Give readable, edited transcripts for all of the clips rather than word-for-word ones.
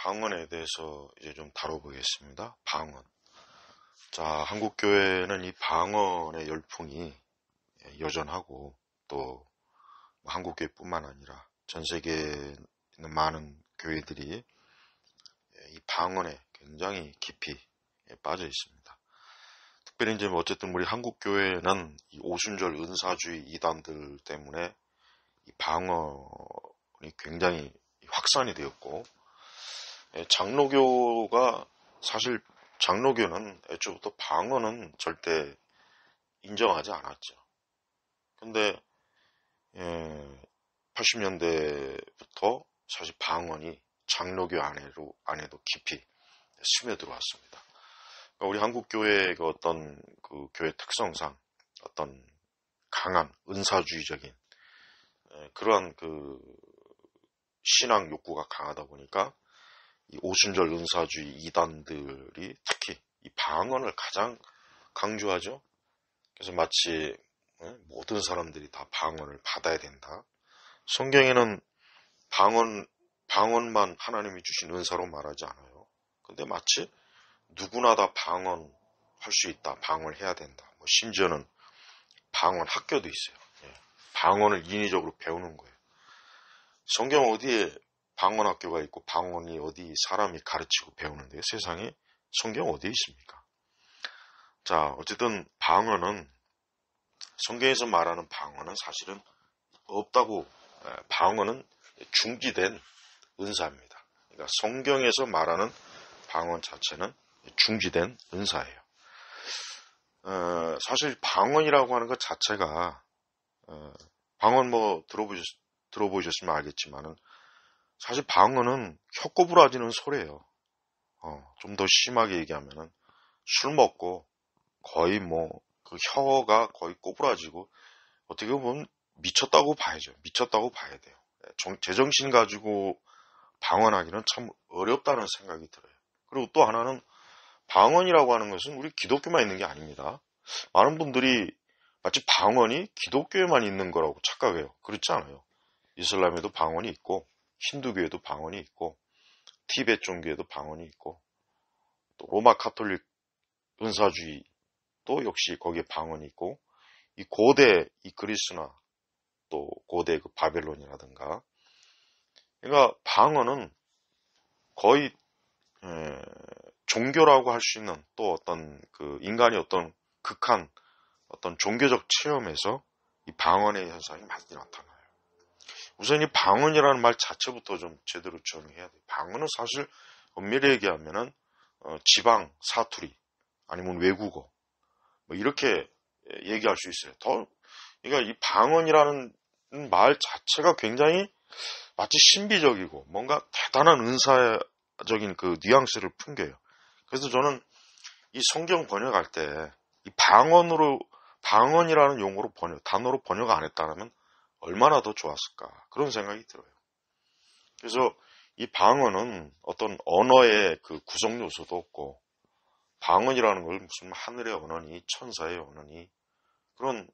방언에 대해서 이제 좀 다뤄보겠습니다. 방언. 자, 한국교회는 이 방언의 열풍이 여전하고 또 한국교회뿐만 아니라 전 세계에 있는 많은 교회들이 이 방언에 굉장히 깊이 빠져 있습니다. 특별히 이제 어쨌든 우리 한국교회는 이 오순절 은사주의 이단들 때문에 이 방언이 굉장히 확산이 되었고, 장로교가 사실 장로교는 애초부터 방언은 절대 인정하지 않았죠. 근데 80년대부터 사실 방언이 장로교 안에도 깊이 스며들어왔습니다. 그러니까 우리 한국교회의 어떤 그 교회 특성상 어떤 강한 은사주의적인 그러한 그 신앙 욕구가 강하다 보니까 이 오순절 은사주의 이단들이 특히 이 방언을 가장 강조하죠. 그래서 마치 모든 사람들이 다 방언을 받아야 된다. 성경에는 방언만 하나님이 주신 은사로 말하지 않아요. 근데 마치 누구나 다 방언할 수 있다. 방언해야 된다. 심지어는 방언 학교도 있어요. 방언을 인위적으로 배우는 거예요. 성경 어디에 방언 학교가 있고 방언이 어디 사람이 가르치고 배우는데요. 세상에 성경 어디에 있습니까? 자, 어쨌든 방언은 성경에서 말하는 방언은 사실은 없다고. 방언은 중지된 은사입니다. 그러니까 성경에서 말하는 방언 자체는 중지된 은사예요. 사실 방언이라고 하는 것 자체가 방언 들어보셨으면 알겠지만은 사실 방언은 혀 꼬부라지는 소리예요. 좀 더 심하게 얘기하면은 술 먹고 거의 그 혀가 거의 꼬부라지고 어떻게 보면 미쳤다고 봐야죠. 미쳤다고 봐야 돼요. 제정신 가지고 방언하기는 참 어렵다는 생각이 들어요. 그리고 또 하나는 방언이라고 하는 것은 우리 기독교만 있는 게 아닙니다. 많은 분들이 마치 방언이 기독교에만 있는 거라고 착각해요. 그렇지 않아요. 이슬람에도 방언이 있고 힌두교에도 방언이 있고 티베트 종교에도 방언이 있고 또 로마 카톨릭 은사주의도 역시 거기에 방언이 있고 이 고대 이 그리스나 또 고대 그 바벨론이라든가 그러니까 방언은 거의 종교라고 할 수 있는 또 어떤 그 인간의 어떤 극한 어떤 종교적 체험에서 이 방언의 현상이 많이 나타나요. 우선 이 방언이라는 말 자체부터 좀 제대로 정의해야 돼요. 방언은 사실 엄밀히 얘기하면은 지방 사투리 아니면 외국어 이렇게 얘기할 수 있어요. 그러니까 이 방언이라는 말 자체가 굉장히 마치 신비적이고 뭔가 대단한 은사적인 그 뉘앙스를 풍겨요. 그래서 저는 이 성경 번역할 때 이 방언이라는 용어로 단어로 번역 안 했다면 얼마나 더 좋았을까 그런 생각이 들어요. 그래서 이 방언은 어떤 언어의 그 구성 요소도 없고 방언이라는 걸 무슨 하늘의 언어니 천사의 언어니 그런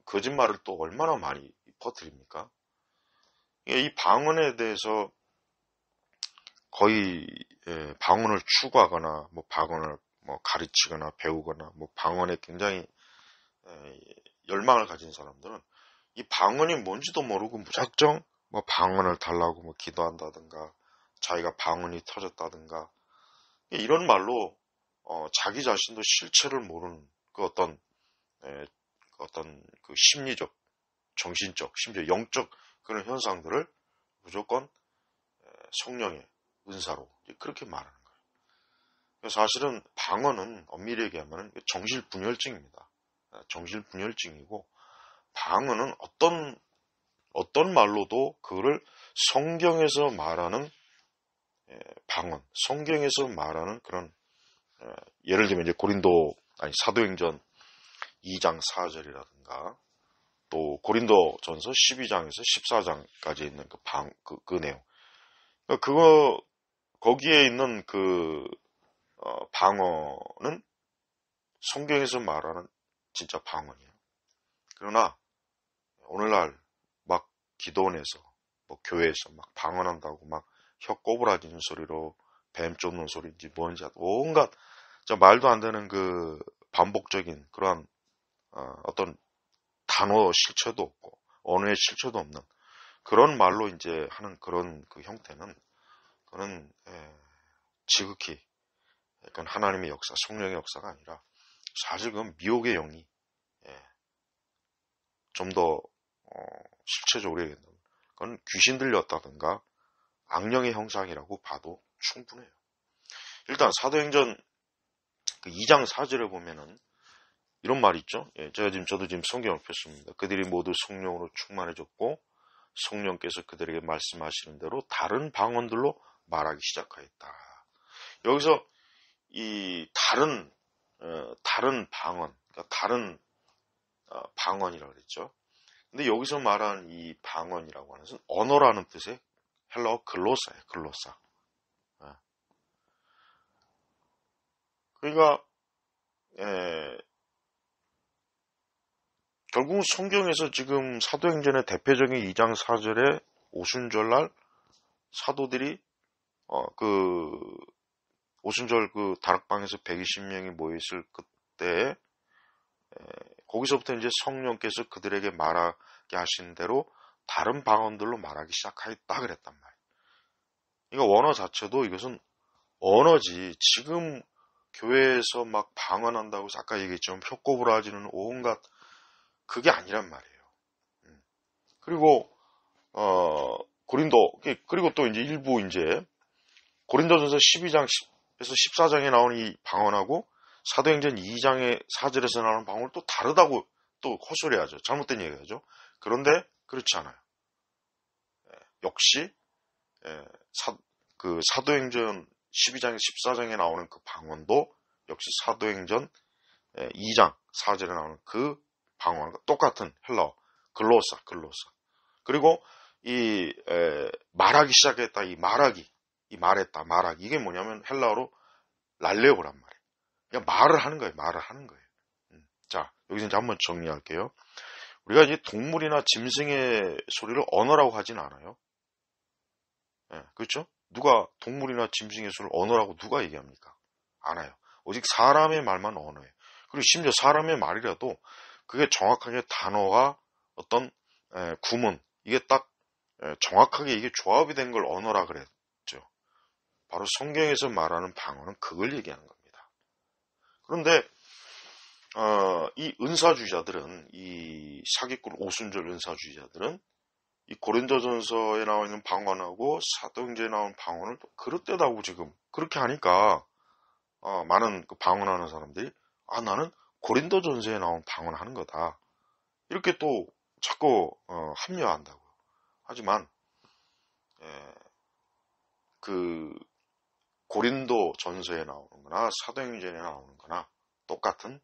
거짓말을 또 얼마나 많이 퍼뜨립니까? 이 방언에 대해서 거의 방언을 추구하거나 방언을 가르치거나 배우거나 방언에 굉장히 열망을 가진 사람들은 이 방언이 뭔지도 모르고 무작정 방언을 달라고 기도한다든가 자기가 방언이 터졌다든가 이런 말로 자기 자신도 실체를 모르는 그 어떤 그 심리적, 정신적, 심지어 영적 그런 현상들을 무조건 성령의 은사로 그렇게 말하는 거예요. 그래서 사실은 방언은 엄밀히 얘기하면 정신분열증입니다. 정신분열증이고 방언은 어떤 말로도 그거를 성경에서 말하는 방언, 성경에서 말하는 그런 예를 들면 이제 사도행전 2장 4절이라든가 또 고린도전서 12장에서 14장까지 있는 그 내용. 거기에 있는 방언은 성경에서 말하는 진짜 방언이에요. 그러나 오늘날 기도원에서 교회에서 방언한다고 혀 꼬부라지는 소리로 뱀 쫓는 소리인지 뭔지 온갖 말도 안 되는 그 반복적인 그러한 어떤 단어 실체도 없고 언어의 실체도 없는 그런 말로 이제 하는 그런 그 형태는 그는 지극히 약간 하나님의 역사, 성령의 역사가 아니라 사실 그건 미혹의 영이 좀 더 실체적으로 얘기한다면 그건 귀신 들렸다든가 악령의 형상이라고 봐도 충분해요. 일단 사도행전 그 2장 4절에 보면은 이런 말이 있죠. 저도 지금 성경을 폈습니다. 그들이 모두 성령으로 충만해졌고 성령께서 그들에게 말씀하시는 대로 다른 방언들로 말하기 시작하였다. 여기서 이 다른 방언, 그러니까 다른 방언이라고 그랬죠. 근데 여기서 말한 이 방언이라고 하는 것은 언어라는 뜻의 헬라어 글로사예요. 글로사. 그러니까 결국 성경에서 지금 사도행전의 대표적인 2장 4절에 오순절날 사도들이 그 오순절 그 다락방에서 120명이 모여있을 그때 거기서부터 이제 성령께서 그들에게 말하게 하신 대로 다른 방언들로 말하기 시작하였다 그랬단 말이에요. 그러니까 원어 자체도 이것은 언어지 지금 교회에서 막 방언한다고 해서 아까 얘기했지만 혀꼬부라지는 온갖 그게 아니란 말이에요. 그리고 고린도 그리고 또 이제 일부 이제 고린도전서 12장에서 14장에 나오는 이 방언하고 사도행전 2장의 4절에서 나오는 방언은 또 다르다고 또 헛소리하죠. 잘못된 얘기하죠. 그런데 그렇지 않아요. 역시 그 사도행전 12장에서 14장에 나오는 그 방언도 역시 사도행전 2장 4절에 나오는 그 방언과 똑같은 헬라어 글로사. 그리고 이 말하기 시작했다. 이 말하기 이게 뭐냐면 헬라어로 랄레오란 말이에요. 그냥 말을 하는 거예요. 자, 여기서 이제 한번 정리할게요. 우리가 이제 동물이나 짐승의 소리를 언어라고 하진 않아요. 그렇죠? 누가 동물이나 짐승의 소리를 언어라고 누가 얘기합니까? 않아요. 오직 사람의 말만 언어예요. 그리고 심지어 사람의 말이라도 그게 정확하게 단어와 어떤 구문 이게 딱 정확하게 이게 조합이 된 걸 언어라 그랬죠. 바로 성경에서 말하는 방언은 그걸 얘기하는 겁니다. 그런데 이 은사주의자들은 이 사기꾼 오순절 은사주의자들은 이 고린도전서에 나와 있는 방언하고 사도행전에 나온 방언을 또 그릇되다고 지금 그렇게 하니까 많은 그 방언하는 사람들이 나는 고린도전서에 나온 방언하는 거다 이렇게 또 자꾸 합리화한다고요. 하지만 그 고린도 전서에 나오는 거나 사도행전에 나오는 거나 똑같은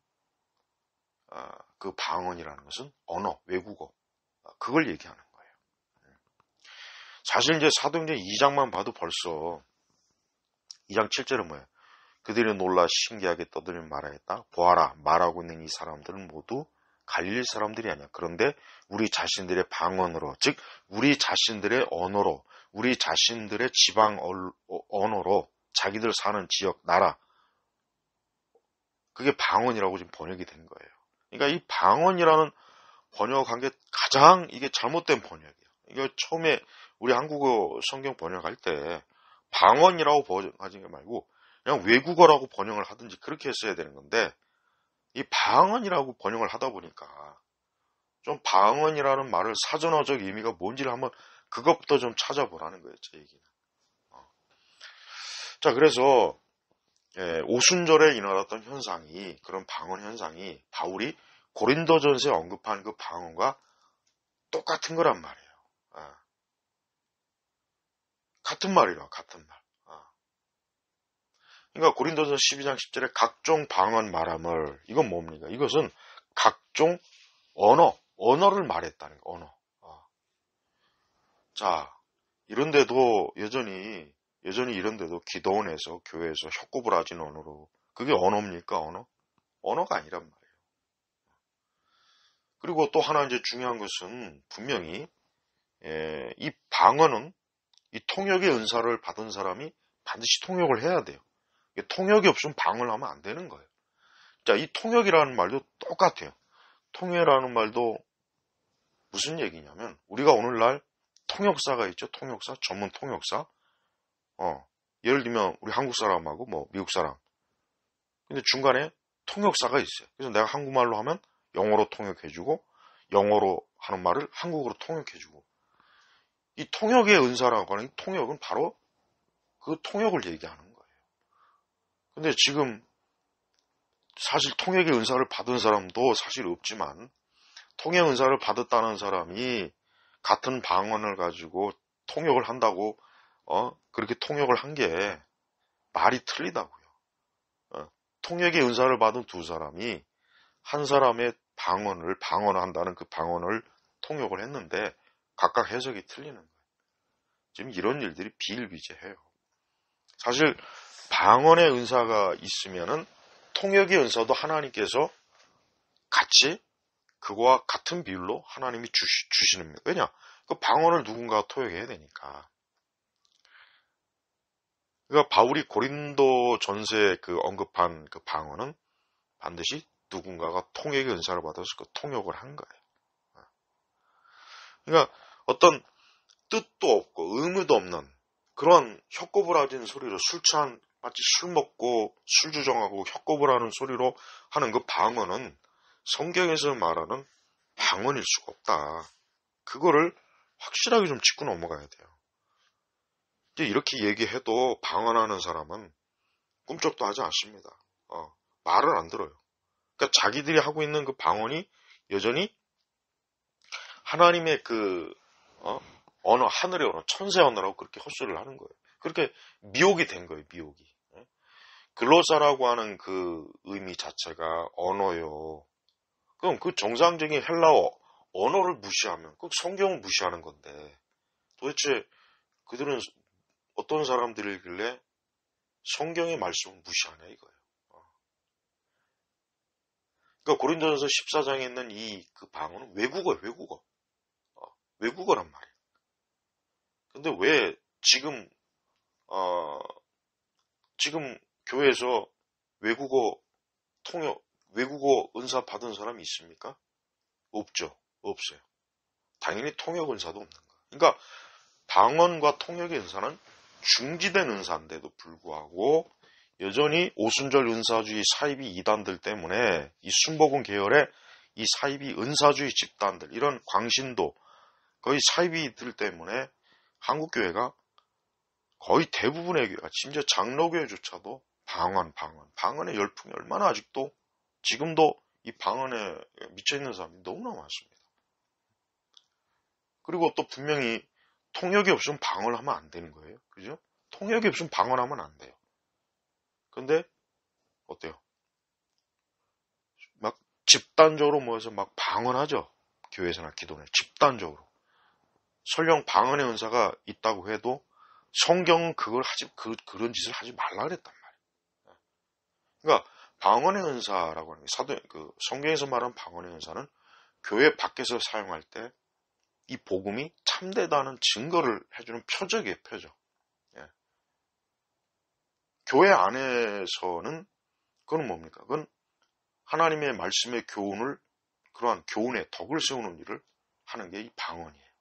그 방언이라는 것은 언어, 외국어 그걸 얘기하는 거예요. 사실 이제 사도행전 2장만 봐도 벌써 2장 7절은 뭐예요? 그들이 놀라 신기하게 떠들며 말하였다. 보아라, 말하고 있는 이 사람들은 모두 갈릴리 사람들이 아니야. 그런데 우리 자신들의 방언으로, 즉 우리 자신들의 언어로, 우리 자신들의 지방 언어로 자기들 사는 지역, 나라 그게 방언이라고 지금 번역이 된 거예요. 그러니까 이 방언이라는 번역한 게 가장 이게 잘못된 번역이에요. 이거 처음에 우리 한국어 성경 번역할 때 방언이라고 번역하지 말고 그냥 외국어라고 번역을 하든지 그렇게 했어야 되는 건데 이 방언이라고 번역을 하다 보니까 좀 방언이라는 말을 사전어적 의미가 뭔지를 한번 그것부터 좀 찾아보라는 거예요. 제 얘기는. 자, 그래서 오순절에 일어났던 현상이 그런 방언 현상이 바울이 고린도전서에 언급한 그 방언과 똑같은 거란 말이에요. 같은 말이라 같은 말. 그러니까 고린도전서 12장 10절에 각종 방언 말함을 이건 뭡니까? 이것은 각종 언어를 말했다는 거예요. 언어. 자, 이런데도 여전히 이런데도 기도원에서 교회에서 혀꼬부라진 언어로 그게 언어입니까? 언어가 아니란 말이에요. 그리고 또 하나 이제 중요한 것은 분명히 이 방언은 이 통역의 은사를 받은 사람이 반드시 통역을 해야 돼요. 통역이 없으면 방언을 하면 안 되는 거예요. 자, 이 통역이라는 말도 똑같아요. 통역이라는 말도 무슨 얘기냐면, 우리가 오늘날 통역사가 있죠. 통역사, 전문 통역사. 예를 들면 우리 한국 사람하고 뭐 미국 사람. 근데 중간에 통역사가 있어요. 그래서 내가 한국말로 하면 영어로 통역해주고, 영어로 하는 말을 한국어로 통역해주고. 이 통역의 은사라고 하는, 이 통역은 바로 그 통역을 얘기하는 거예요. 근데 지금 사실 통역의 은사를 받은 사람도 사실 없지만, 통역 은사를 받았다는 사람이 같은 방언을 가지고 통역을 한다고 그렇게 통역을 한 게 말이 틀리다고요. 통역의 은사를 받은 두 사람이 한 사람의 방언한다는 그 방언을 통역을 했는데 각각 해석이 틀리는 거예요. 지금 이런 일들이 비일비재해요. 사실 방언의 은사가 있으면은 통역의 은사도 하나님께서 같이 그거와 같은 비율로 하나님이 주시는 거예요. 왜냐? 그 방언을 누군가가 통역해야 되니까. 그러니까 바울이 고린도 전서에 그 언급한 그 방언은 반드시 누군가가 통역의 은사를 받아서 그 통역을 한 거예요. 그러니까 어떤 뜻도 없고 의무도 없는 그런 혀꼬부라진 소리로 마치 술 먹고 술 주정하고 혀꼬부라는 소리로 하는 그 방언은 성경에서 말하는 방언일 수가 없다. 그거를 확실하게 좀 짚고 넘어가야 돼요. 이제 이렇게 얘기해도 방언하는 사람은 꿈쩍도 하지 않습니다. 말을 안 들어요. 그러니까 자기들이 하고 있는 그 방언이 여전히 하나님의 그 언어, 하늘의 언어, 천세 언어라고 그렇게 헛소리를 하는 거예요. 그렇게 미혹이 된 거예요, 미혹이. 글로사라고 하는 그 의미 자체가 언어요. 그럼 그 정상적인 헬라어 언어를 무시하면 그 성경을 무시하는 건데 도대체 그들은 어떤 사람들이길래 성경의 말씀을 무시하냐 이거예요. 그러니까 고린도전서 14장에 있는 그 방언은 외국어예요, 외국어. 외국어란 말이에요. 근데 왜 지금 교회에서 외국어 은사 받은 사람이 있습니까? 없죠. 없어요. 당연히 통역 은사도 없는 거예요. 그러니까 방언과 통역의 은사는 중지된 은사인데도 불구하고 여전히 오순절 은사주의 사이비 이단들 때문에 이 순복음 계열의 이 사이비 은사주의 집단들, 이런 광신도 거의 사이비들 때문에 한국교회가 거의 대부분의 교회가, 심지어 장로교회조차도 방언의 열풍이 얼마나 아직도 지금도 이 방언에 미쳐있는 사람이 너무나 많습니다. 그리고 또 분명히 통역이 없으면 방언을 하면 안 되는 거예요. 그죠? 통역이 없으면 방언하면 안 돼요. 근데 어때요? 막 집단적으로 모여서 막 방언하죠. 교회에서나 기도는 집단적으로. 설령 방언의 은사가 있다고 해도 성경은 그런 짓을 하지 말라 그랬단 말이에요. 그러니까 방언의 은사라고 하는 게 성경에서 말하는 방언의 은사는 교회 밖에서 사용할 때 이 복음이 참되다는 증거를 해주는 표적이에요, 표적. 예. 교회 안에서는 그건 뭡니까? 그건 하나님의 말씀의 그러한 교훈의 덕을 세우는 일을 하는 게 이 방언이에요.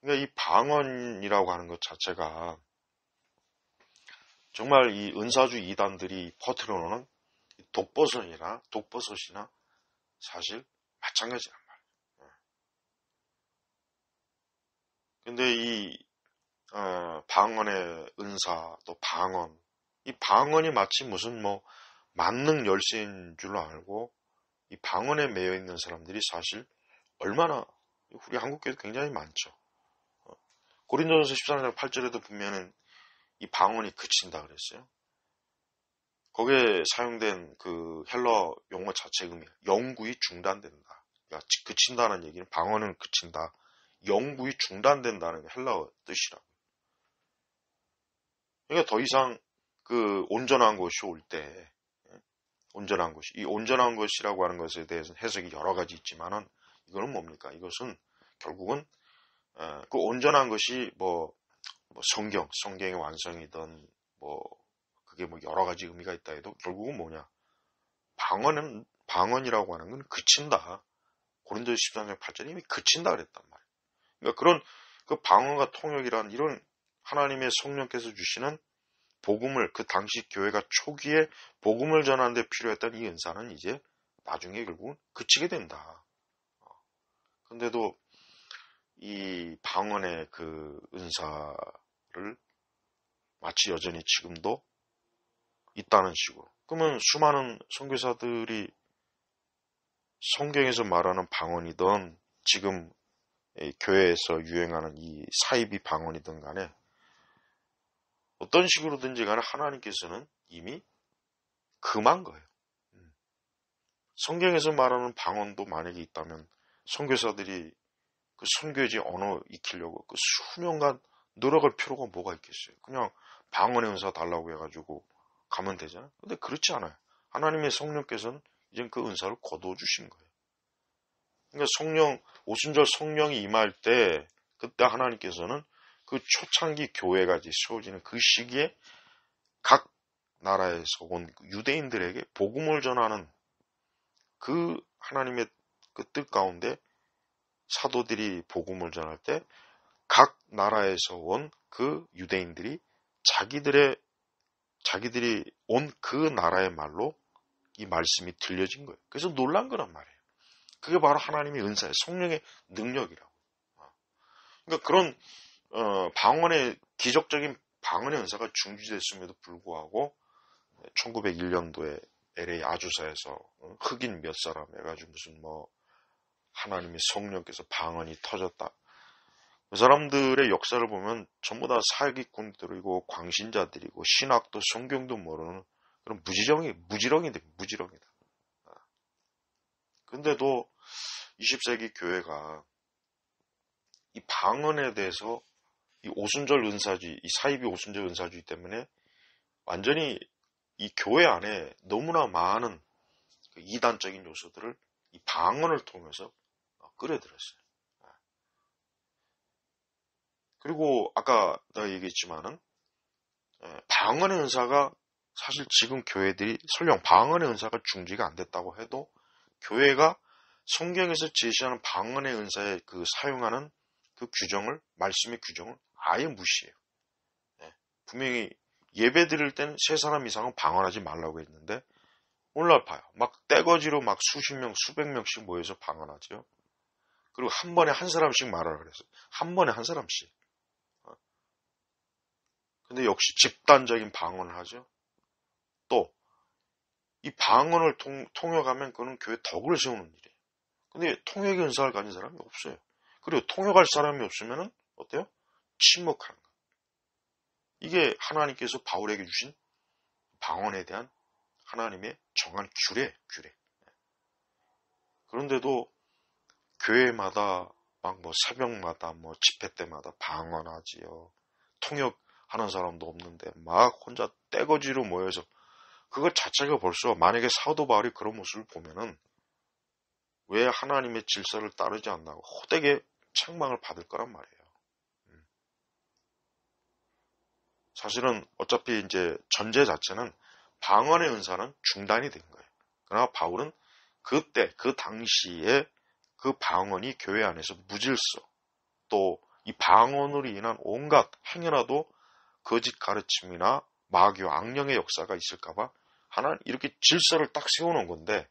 그러니까 이 방언이라고 하는 것 자체가 정말 이 은사주의 이단들이 퍼뜨려놓은 독버섯이나 사실 마찬가지란 말이에요. 근데 이 방언의 은사, 또 이 방언이 마치 무슨 만능 열쇠인 줄로 알고 이 방언에 매여 있는 사람들이 사실 얼마나 우리 한국교회도 굉장히 많죠. 고린도전서 14장 8절에도 보면은 이 방언이 그친다 그랬어요. 거기에 사용된 그 헬러 용어 자체 의미, 영구히 중단된다. 그러니까 그친다는 얘기는 방언은 그친다. 영구히 중단된다는 게 헬라어 뜻이라고. 그러니까 더 이상 그 온전한 것이 올 때, 온전한 것이, 이 온전한 것이라고 하는 것에 대해서는 해석이 여러 가지 있지만은 이거는 뭡니까? 이것은 결국은 그 온전한 것이 뭐 성경의 완성이든 뭐 그게 뭐 여러 가지 의미가 있다 해도 결국은 뭐냐? 방언이라고 하는 건 그친다. 고린도서 13장 8절에 이미 그친다 그랬단 말이에요. 그러니까 그런 그 방언과 통역이란 이런 하나님의 성령께서 주시는 복음을 그 당시 교회가 초기에 복음을 전하는 데 필요했던 이 은사는 이제 나중에 결국은 그치게 된다. 근데도 이 방언의 그 은사를 마치 여전히 지금도 있다는 식으로. 그러면 수많은 선교사들이 성경에서 말하는 방언이든 지금 교회에서 유행하는 이 사이비 방언이든 간에 어떤 식으로든지 간에 하나님께서는 이미 금한 거예요. 성경에서 말하는 방언도 만약에 있다면 선교사들이 그 선교지 언어 익히려고 그 수년간 노력할 필요가 뭐가 있겠어요. 그냥 방언의 은사 달라고 해가지고 가면 되잖아요. 근데 그렇지 않아요. 하나님의 성령께서는 이제 그 은사를 거두어 주신 거예요. 그러니까 오순절 성령이 임할 때 그때 하나님께서는 그 초창기 교회가 세워지는 그 시기에 각 나라에서 온 유대인들에게 복음을 전하는 그 하나님의 그 뜻 가운데 사도들이 복음을 전할 때 각 나라에서 온 그 유대인들이 자기들이 온 그 나라의 말로 이 말씀이 들려진 거예요. 그래서 놀란 거란 말이에요. 그게 바로 하나님의 은사예요. 성령의 능력이라고. 그러니까 그런 방언의 기적적인 방언의 은사가 중지됐음에도 불구하고 1901년도에 LA 아주사에서 흑인 몇 사람 해가지고 무슨 뭐 하나님의 성령께서 방언이 터졌다. 그 사람들의 역사를 보면 전부 다 사기꾼들이고 광신자들이고 신학도 성경도 모르는 그런 무지렁이다. 근데도 20세기 교회가 이 방언에 대해서 이 오순절 은사주의, 이 사이비 오순절 은사주의 때문에 완전히 이 교회 안에 너무나 많은 그 이단적인 요소들을 이 방언을 통해서 끌어들였어요. 그리고 아까 내가 얘기했지만은 방언의 은사가 사실 지금 교회들이 설령 방언의 은사가 중지가 안 됐다고 해도 교회가 성경에서 제시하는 방언의 은사에 그 사용하는 그 규정을 말씀의 규정을 아예 무시해요. 분명히 예배 드릴 땐 세 사람 이상은 방언하지 말라고 했는데 오늘날 봐요. 막 떼거지로 막 수십 명, 수백 명씩 모여서 방언하죠. 그리고 한 번에 한 사람씩 말하라 그랬어요. 한 번에 한 사람씩. 근데 역시 집단적인 방언을 하죠. 또 이 방언을 통역하면 그는 교회 덕을 세우는 일이에요. 근데 통역의 은사를 가진 사람이 없어요. 그리고 통역할 사람이 없으면 어때요? 침묵하는 거예요. 이게 하나님께서 바울에게 주신 방언에 대한 하나님의 정한 규례. 그런데도 교회마다 막 뭐 새벽마다 뭐 집회 때마다 방언하지요. 통역하는 사람도 없는데 막 혼자 떼거지로 모여서 그것 자체가 벌써 만약에 사도 바울이 그런 모습을 보면은 왜 하나님의 질서를 따르지 않나고 호되게 책망을 받을 거란 말이에요. 사실은 어차피 이제 전제 자체는 방언의 은사는 중단이 된 거예요. 그러나 바울은 그때 그 당시에 그 방언이 교회 안에서 무질서 또 이 방언으로 인한 온갖 행여라도 거짓 가르침이나 마귀와 악령의 역사가 있을까봐 하나는 이렇게 질서를 딱 세우는 건데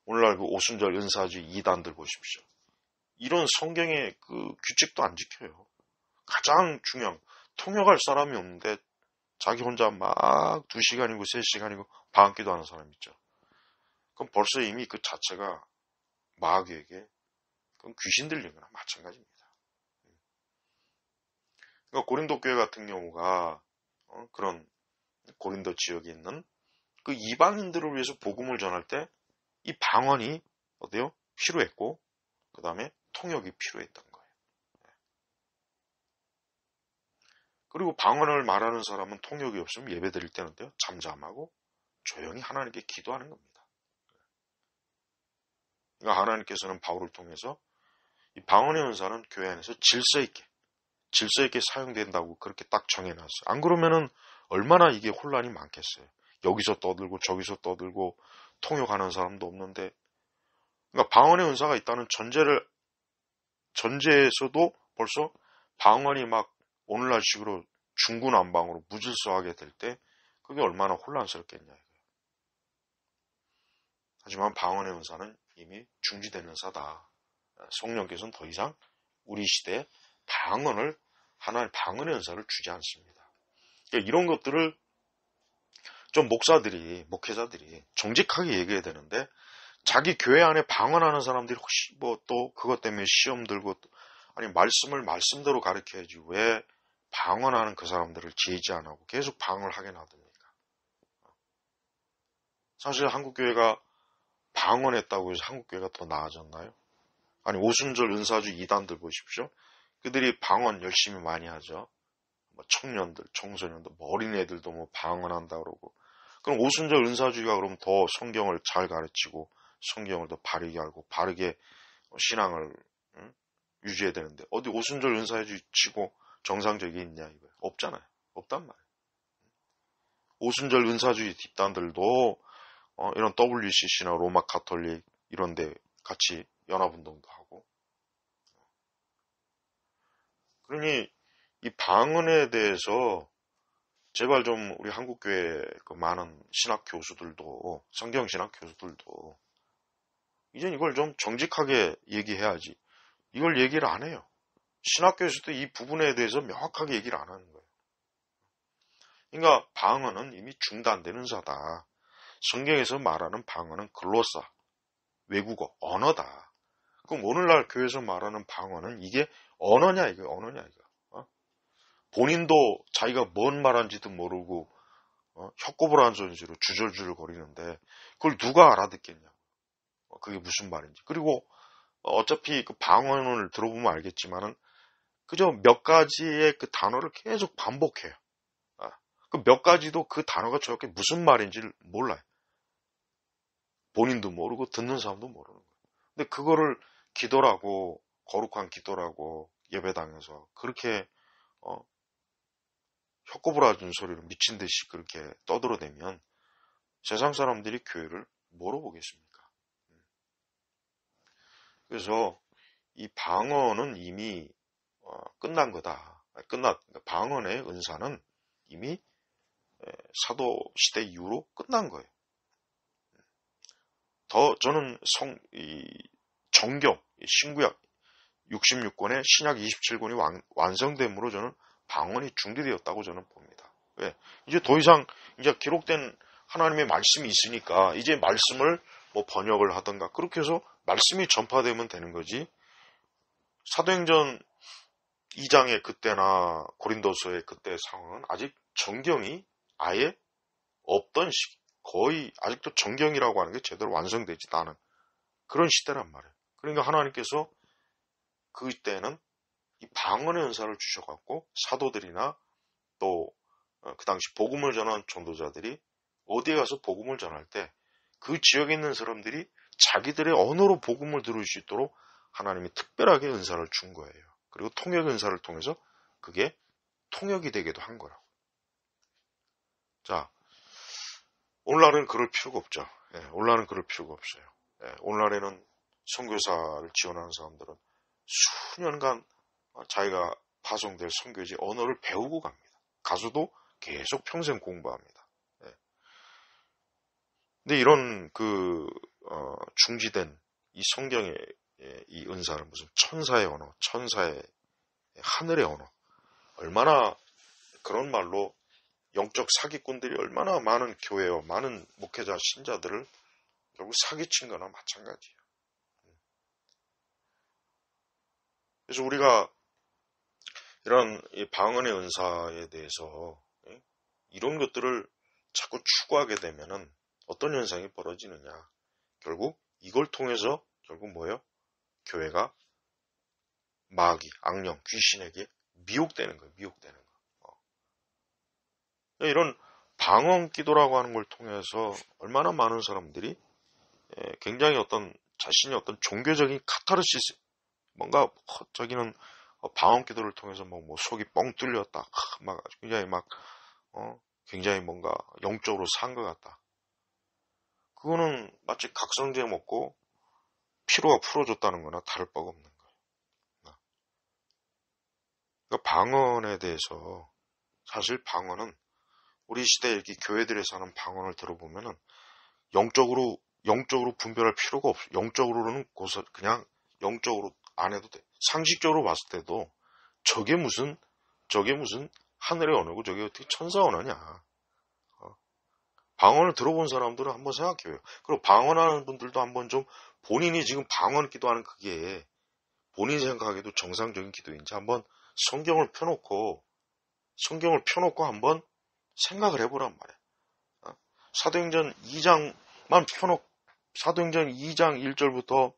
오늘날 그 오순절 은사주의 이단들 보십시오. 이런 성경의 그 규칙도 안 지켜요. 가장 중요한 통역할 사람이 없는데 자기 혼자 막 2시간이고 3시간이고 방학기도 하는 사람 있죠. 그럼 벌써 이미 그 자체가 마귀에게 그건 귀신 들린 거나 마찬가지입니다. 그러니까 고린도 교회 같은 경우가 그런 고린도 지역에 있는 그 이방인들을 위해서 복음을 전할 때 이 방언이 어때요? 필요했고 그 다음에 통역이 필요했던 거예요. 그리고 방언을 말하는 사람은 통역이 없으면 예배 드릴 때는 어때요? 잠잠하고 조용히 하나님께 기도하는 겁니다. 그러니까 하나님께서는 바울을 통해서 이 방언의 은사는 교회 안에서 질서 있게 질서 있게 사용된다고 그렇게 딱 정해놨어요. 안 그러면은 얼마나 이게 혼란이 많겠어요. 여기서 떠들고 저기서 떠들고 통역하는 사람도 없는데, 그러니까 방언의 은사가 있다는 전제에서도 벌써 방언이 막 오늘날 식으로 중구난방으로 무질서하게 될 때 그게 얼마나 혼란스럽겠냐 이거예요. 하지만 방언의 은사는 이미 중지된 은사다. 성령께서는 더 이상 우리 시대에 하나의 방언의 은사를 주지 않습니다. 그러니까 이런 것들을 좀 목회자들이 정직하게 얘기해야 되는데, 자기 교회 안에 방언하는 사람들이 혹시 뭐 또 그것 때문에 시험 들고, 아니 말씀을 말씀대로 가르쳐야지 왜 방언하는 그 사람들을 제지 안 하고 계속 방언을 하게 놔둡니까? 사실 한국교회가 방언했다고 해서 한국교회가 더 나아졌나요? 아니 오순절 은사주 이단들 보십시오. 그들이 방언 열심히 많이 하죠. 뭐 청년들, 청소년들, 뭐 어린애들도 뭐 방언한다 그러고. 그럼 오순절 은사주의가 그럼 더 성경을 잘 가르치고 성경을 더 바르게 알고 바르게 신앙을 유지해야 되는데, 어디 오순절 은사주의 치고 정상적이 있냐 이거예요. 없잖아요. 없단 말이에요. 오순절 은사주의 집단들도 이런 WCC나 로마 가톨릭 이런 데 같이 연합운동도 하고. 그러니 이 방언에 대해서 제발 좀 우리 한국교회 그 많은 신학 교수들도, 성경 신학 교수들도 이젠 이걸 좀 정직하게 얘기해야지. 이걸 얘기를 안 해요. 신학교에서도 이 부분에 대해서 명확하게 얘기를 안 하는 거예요. 그러니까 방언은 이미 중단된 은사다. 성경에서 말하는 방언은 글로사, 외국어, 언어다. 그럼 오늘날 교회에서 말하는 방언은 이게 언어냐 이거, 언어냐 이거. 본인도 자기가 뭔 말한지도 모르고 혀꼬부라는 소리로 주절주절 거리는데 그걸 누가 알아듣겠냐. 그게 무슨 말인지. 그리고 어차피 그 방언을 들어보면 알겠지만은 그저 몇 가지의 그 단어를 계속 반복해요. 그 몇 가지도 그 단어가 저렇게 무슨 말인지를 몰라요. 본인도 모르고 듣는 사람도 모르는 거예요. 근데 그거를 기도라고, 거룩한 기도라고 예배당에서 그렇게 혀꼬부라진 소리로 미친 듯이 그렇게 떠들어대면 세상 사람들이 교회를 뭐로 보겠습니까? 그래서 이 방언은 이미 끝난 거다. 방언의 은사는 이미 사도 시대 이후로 끝난 거예요. 더 저는 정경, 신구약 66권에 신약 27권이 완성됨으로 저는 방언이 중지되었다고 저는 봅니다. 왜? 이제 더 이상 이제 기록된 하나님의 말씀이 있으니까 이제 말씀을 뭐 번역을 하던가 그렇게 해서 말씀이 전파되면 되는 거지. 사도행전 2장의 그때나 고린도서의 그때 상황은 아직 정경이 아예 없던 시기, 거의 아직도 정경이라고 하는 게 제대로 완성되지도 않은 그런 시대란 말이에요. 그러니까 하나님께서 그때는 이 방언의 은사를 주셔갖고 사도들이나 또 그 당시 복음을 전한 전도자들이 어디에 가서 복음을 전할 때 그 지역에 있는 사람들이 자기들의 언어로 복음을 들을 수 있도록 하나님이 특별하게 은사를 준 거예요. 그리고 통역 은사를 통해서 그게 통역이 되기도 한 거라고. 자, 오늘날은 그럴 필요가 없죠. 오늘날은 그럴 필요가 없어요. 오늘날에는 선교사를 지원하는 사람들은 수년간 자기가 파송될 선교지 언어를 배우고 갑니다. 가수도 계속 평생 공부합니다. 근데 이런 중지된 이 성경의 이 은사는 무슨 천사의 언어, 천사의 하늘의 언어, 얼마나 그런 말로 영적 사기꾼들이 얼마나 많은 교회와 많은 목회자 신자들을 결국 사기친 거나 마찬가지예요. 그래서 우리가 이런 방언의 은사에 대해서 이런 것들을 자꾸 추구하게 되면은 어떤 현상이 벌어지느냐. 결국 이걸 통해서 결국 뭐예요? 교회가 마귀, 악령, 귀신에게 미혹되는 거예요. 미혹되는 거. 이런 방언 기도라고 하는 걸 통해서 얼마나 많은 사람들이 굉장히 자신이 어떤 종교적인 카타르시스, 뭔가 저기는 방언 기도를 통해서 뭐 속이 뻥 뚫렸다. 막 굉장히 굉장히 뭔가 영적으로 산 것 같다. 그거는 마치 각성제 먹고 피로가 풀어졌다는 거나 다를 바가 없는 거예요. 그러니까 방언에 대해서 사실 방언은 우리 시대에 이렇게 교회들에서 하는 방언을 들어보면은 영적으로 분별할 필요가 없어. 영적으로는 그냥 영적으로 안 해도 돼. 상식적으로 봤을 때도 저게 무슨 하늘의 언어고 저게 어떻게 천사 언어냐. 방언을 들어본 사람들은 한번 생각해요. 그리고 방언하는 분들도 한번 좀 본인이 지금 방언 기도하는 그게 본인이 생각하기에도 정상적인 기도인지 한번 성경을 펴놓고 한번 생각을 해보란 말이야. 사도행전 2장만 사도행전 2장 1절부터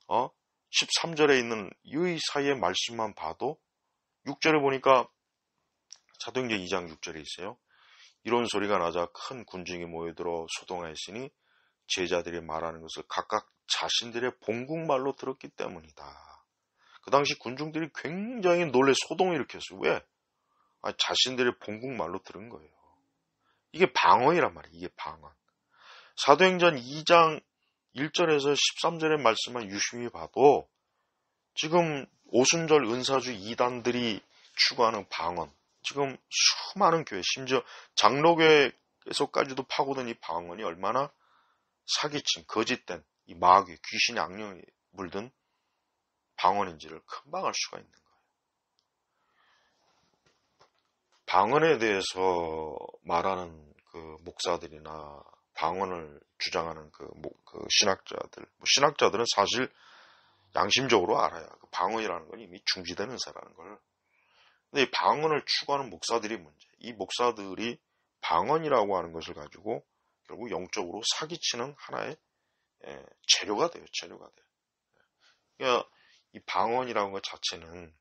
13절에 있는 이 사이의 말씀만 봐도 6절에 보니까 사도행전 2장 6절에 있어요. 이런 소리가 나자 큰 군중이 모여들어 소동하였으니 제자들이 말하는 것을 각각 자신들의 본국말로 들었기 때문이다. 그 당시 군중들이 굉장히 놀래 소동을 일으켰어요. 왜? 자신들의 본국말로 들은 거예요. 이게 방언이란 말이에요. 이게 방언. 사도행전 2장 1절에서 13절의 말씀만 유심히 봐도 지금 오순절 은사주 이단들이 추구하는 방언, 지금 수많은 교회, 심지어 장로교회에서까지도 파고든 이 방언이 얼마나 사기친, 거짓된 이 마귀, 귀신의 악령이 물든 방언인지를 금방 알 수가 있는 거예요. 방언에 대해서 말하는 그 목사들이나 방언을 주장하는 그 신학자들은 사실 양심적으로 알아요. 그 방언이라는 건 이미 중지된 은사라는 걸. 근데 이 방언을 추구하는 목사들이 문제. 이 목사들이 방언이라고 하는 것을 가지고 결국 영적으로 사기치는 하나의 재료가 돼요. 그러니까 이 방언이라는 것 자체는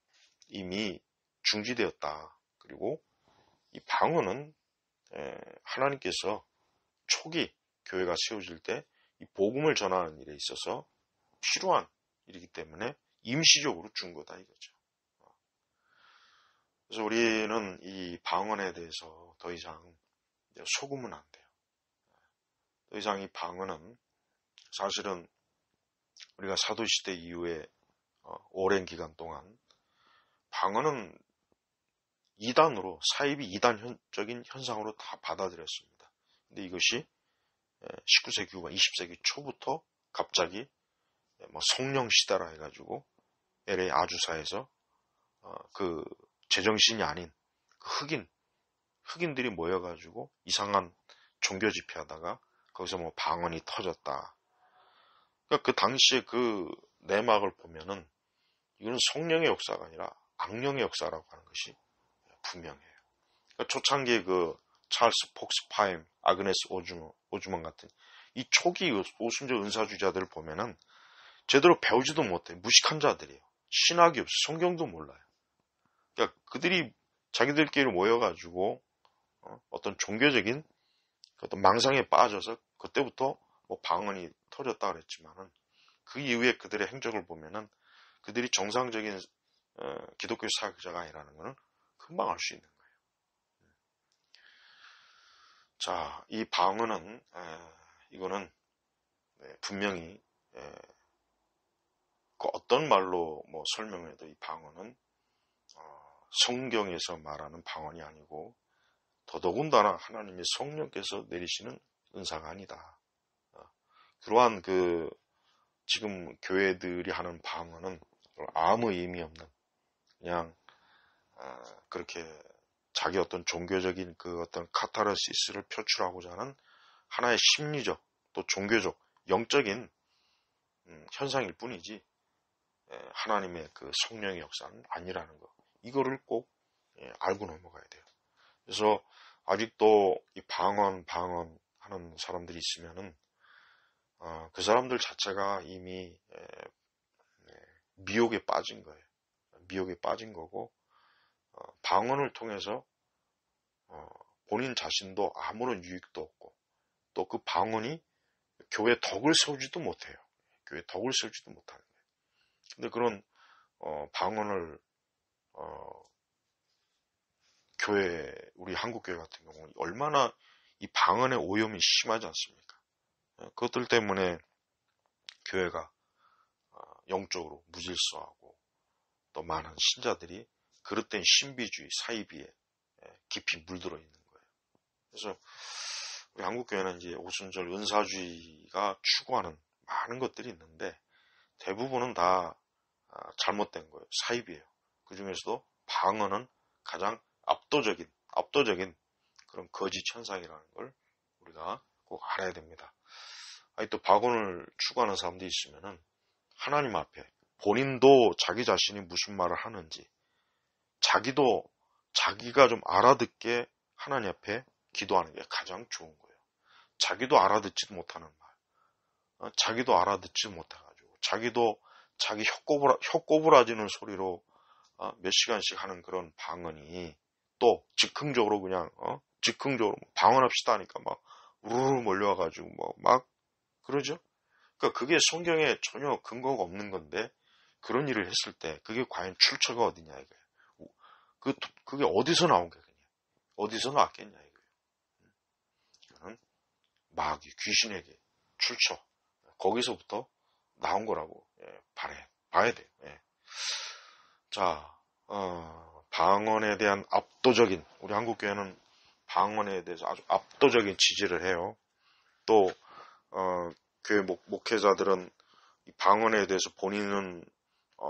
이미 중지되었다. 그리고 이 방언은 하나님께서 초기 교회가 세워질 때 이 복음을 전하는 일에 있어서 필요한 일이기 때문에 임시적으로 준 거다 이거죠. 그래서 우리는 이 방언에 대해서 더 이상 속으면 안 돼요. 더 이상 이 방언은 사실은 우리가 사도시대 이후에 오랜 기간 동안 방언은 사입이 이단적인 현상으로 다 받아들였습니다. 근데 이것이 19세기 후반, 20세기 초부터 갑자기 성령 시대라 해가지고 LA 아주사에서 그 제정신이 아닌 그 흑인들이 모여가지고 이상한 종교 집회하다가 거기서 방언이 터졌다. 그러니까 그 당시에 그 내막을 보면은 이거는 성령의 역사가 아니라 악령의 역사라고 하는 것이 분명해요. 그러니까 초창기에 그 찰스 폭스파임, 아그네스 오즈먼 같은 이 초기 오순절 은사주자들을 보면은 제대로 배우지도 못해. 무식한 자들이에요. 신학이 없어. 성경도 몰라요. 그러니까 그들이 자기들끼리 모여가지고 어떤 종교적인 어떤 망상에 빠져서 그때부터 방언이 터졌다 그랬지만은 그 이후에 그들의 행적을 보면은 그들이 정상적인 기독교 사역자가 아니라는 것은 금방 알 수 있는 거예요. 자, 이 방언은 이거는 분명히 그 어떤 말로 설명해도 이 방언은 성경에서 말하는 방언이 아니고 더더군다나 하나님의 성령께서 내리시는 은사가 아니다. 그러한 지금 교회들이 하는 방언은 아무 의미 없는 그냥 그렇게 자기 어떤 종교적인 그 어떤 카타르시스를 표출하고자 하는 하나의 심리적 또 종교적 영적인 현상일 뿐이지 하나님의 그 성령의 역사는 아니라는 거. 이거를 꼭 알고 넘어가야 돼요. 그래서 아직도 이 방언 하는 사람들이 있으면은 그 사람들 자체가 이미 미혹에 빠진 거예요. 미혹에 빠진 거고 방언을 통해서 본인 자신도 아무런 유익도 없고 또 그 방언이 교회 덕을 세우지도 못해요. 교회 덕을 세우지도 못하는 거예요. 근데 그런 방언을 교회, 우리 한국교회 같은 경우는 얼마나 이 방언의 오염이 심하지 않습니까? 그것들 때문에 교회가 영적으로 무질서하고 또 많은 신자들이 그릇된 신비주의, 사이비에 깊이 물들어 있는 거예요. 그래서 우리 한국교회는 이제 오순절 은사주의가 추구하는 많은 것들이 있는데 대부분은 다 잘못된 거예요. 사이비예요. 그 중에서도 방언은 가장 압도적인 그런 거짓 현상이라는 걸 우리가 꼭 알아야 됩니다. 아니, 또 방언을 추구하는 사람들이 있으면은 하나님 앞에 본인도 자기 자신이 무슨 말을 하는지 자기가 좀 알아듣게 하나님 앞에 기도하는 게 가장 좋은 거예요. 자기도 알아듣지도 못하는 말, 자기도 알아듣지 못해가지고 자기도 자기 혀꼬부라지는 소리로 몇 시간씩 하는 그런 방언이 또 즉흥적으로 즉흥적으로 방언합시다 하니까 막 우르르 몰려와가지고 막 그러죠. 그러니까 그게 성경에 전혀 근거가 없는 건데 그런 일을 했을 때 그게 과연 출처가 어디냐 이거예요. 그게 어디서 나온 게 그냥 어디서 나왔겠냐 이거예요. 이거는 마귀 귀신에게 출처 거기서부터 나온 거라고 봐야 돼요. 자, 방언에 대한 압도적인 우리 한국교회는 방언에 대해서 아주 압도적인 지지를 해요. 또 교회 목회자들은 이 방언에 대해서 본인은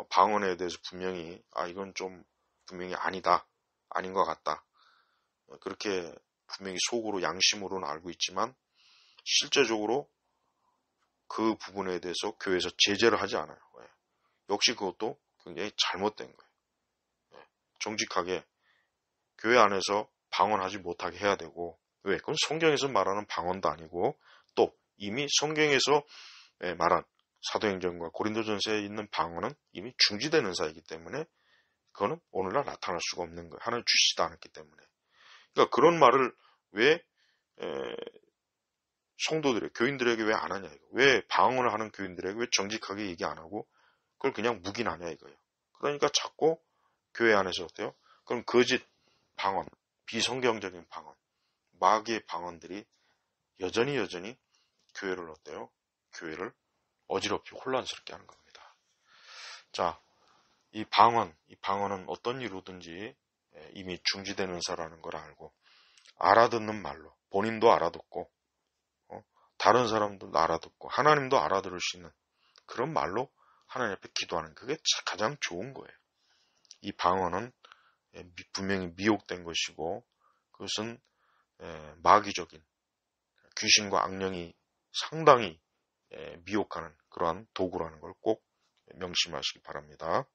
방언에 대해서 분명히 이건 좀 분명히 아닌 것 같다. 그렇게 분명히 속으로 양심으로는 알고 있지만 실제적으로 그 부분에 대해서 교회에서 제재를 하지 않아요. 역시 그것도 굉장히 잘못된 거예요. 정직하게 교회 안에서 방언하지 못하게 해야 되고 왜? 그건 성경에서 말하는 방언도 아니고 또 이미 성경에서 말한 사도행전과 고린도전서에 있는 방언은 이미 중지된 은사이기 때문에 그거는 오늘날 나타날 수가 없는 거예요. 하나님 주시지도 않았기 때문에. 그러니까 그런 말을 왜 교인들에게 왜 안 하냐 이거. 왜 방언을 하는 교인들에게 왜 정직하게 얘기 안 하고 그걸 그냥 묵인하냐 이거예요. 그러니까 자꾸 교회 안에서 어때요? 그럼 거짓 방언, 비성경적인 방언, 마귀의 방언들이 여전히 교회를 어때요? 교회를 어지럽히 혼란스럽게 하는 겁니다. 자, 이 방언은 어떤 이유로든지 이미 중지된 은사라는 걸 알고 알아듣는 말로 본인도 알아듣고 다른 사람도 알아듣고 하나님도 알아들을 수 있는 그런 말로 하나님 앞에 기도하는 그게 가장 좋은 거예요. 이 방언은 분명히 미혹된 것이고 그것은 마귀적인 귀신과 악령이 상당히 미혹하는 그러한 도구라는 걸 꼭 명심하시기 바랍니다.